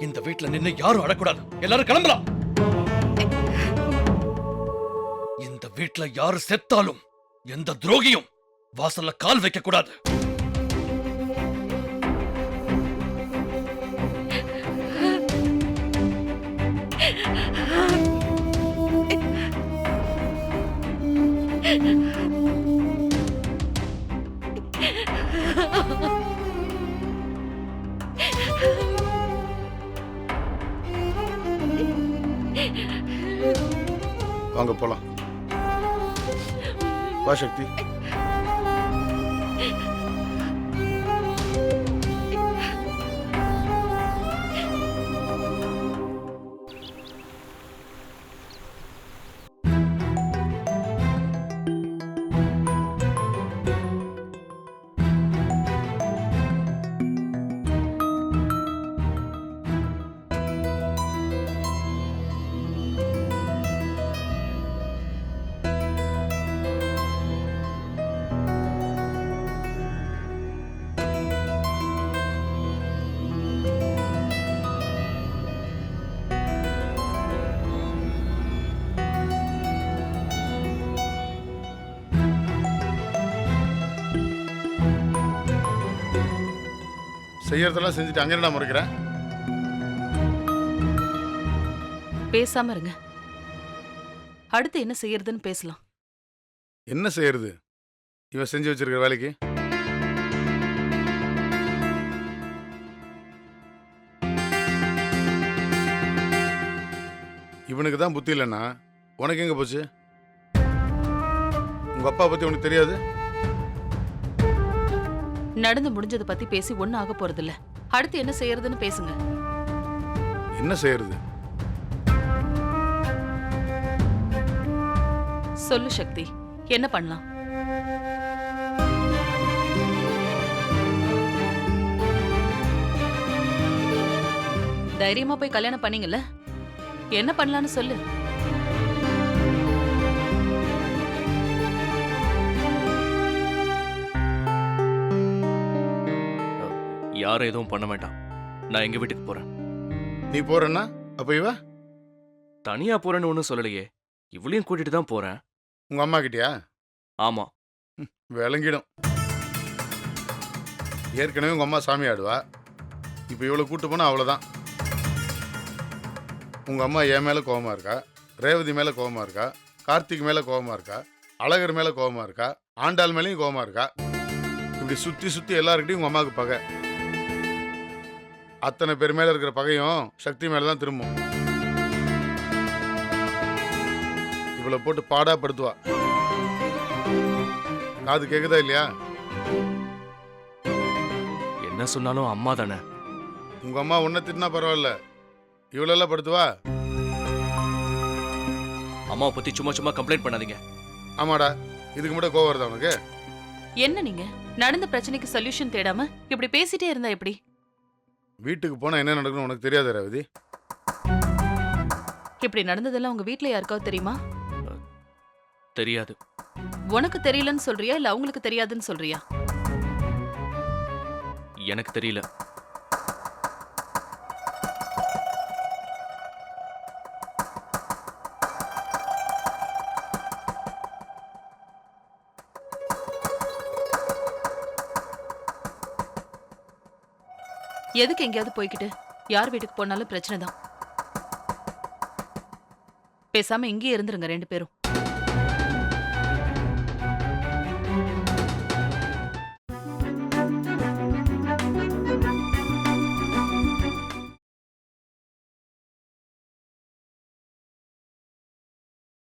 இந்த வீட்டுல நின்னு யாரும் அடக்கூடாது. எல்லாரும் கிளம்பலாம். இந்த வீட்டுல யாரு செத்தாலும் எந்த துரோகியும் வாசல்ல கால் வைக்க கூடாது. வாங்க போலாம். வா சக்தி. செய்யறதெல்லாம் செஞ்சுட்டு அங்க என்னடா முறைக்கிறேன்? பேசாம இருங்க. அடுத்து என்ன செய்யறதுன்னு பேசலாம். என்ன செய்யறது? இவன் செஞ்சு வச்சிருக்கிற வேலைக்கு இவனுக்கு தான் புத்தி இல்லைன்னா உனக்கு எங்க போச்சு? உங்க அப்பா பத்தி உனக்கு தெரியாது? நடந்து முடிஞ்சதை பத்தி பேசி ஒன்னும் ஆக போறது இல்ல. அடுத்து என்ன செய்யறதுன்னு பேசுங்க. என்ன செய்யறது? சொல்லு சக்தி, என்ன பண்ணலாம்? தைரியமா போய் கல்யாணம் பண்ணீங்கல்ல, என்ன பண்ணலான்னு சொல்லு. யாரும் எதுவும் பண்ண வேண்டாம். நான் எங்க வீட்டுக்கு போறேன். நீ போறன்னா அப்ப இவ தனியா போறேன்னு ஒன்னும் சொல்லலையே. இவளையும் கூட்டிட்டு தான் போறேன். உங்க அம்மா கிட்டயா? ஆமா. விளங்கிடும். ஏற்கனவே உங்க அம்மா சாமி ஆடுவா. இப்ப இவ்வளவு கூட்டு போனா அவ்வளவுதான். உங்க அம்மா என் மேல கோபமா இருக்கா, ரேவதி மேல கோபமா இருக்கா, கார்த்திக் மேல கோபமா இருக்கா, அழகர் மேல கோபமா இருக்கா, ஆண்டாள் மேலயும் கோபமா இருக்கா. இப்படி சுத்தி சுத்தி எல்லாருக்கிட்டையும் உங்க அம்மாவுக்கு பகை. அத்தனை பேர் மேல இருக்கிற பகையும் சக்தி மேலதான் திரும்பும். இவ்வளவு போட்டு பாடா படுத்துவா. காது கேக்குதா இல்லையா? என்ன சொன்னாலும் அம்மா தானே. உங்க அம்மா உன்ன திட்டினா பரவாயில்ல, இவ்வளவு படுத்துவா. அம்மாவை பத்தி சும்மா சும்மா கம்ப்ளைண்ட் பண்ணாதீங்க. ஆமாடா, இதுக்கு மட்டும் கோவம் வருதா உனக்கு? என்ன நீங்க நடந்த பிரச்சனைக்கு சொல்யூஷன் தேடாம இப்படி பேசிட்டே இருந்தா எப்படி? வீட்டுக்கு போனா என்ன நடக்கணும் உனக்கு தெரியாது ரேவதி? இப்படி நடந்ததெல்லாம் உங்க வீட்ல யாருக்காவது தெரியுமா? தெரியாது. உனக்கு தெரியலன்னு சொல்றியா இல்ல அவங்களுக்கு தெரியாதுன்னு சொல்றியா? எனக்கு தெரியல. எதுக்கு எங்கேயாவது போய்கிட்டு? யார் வீட்டுக்கு போனாலும் பிரச்சனை தான். பேசாம இங்கேயே இருந்துருங்க ரெண்டு பேரும்.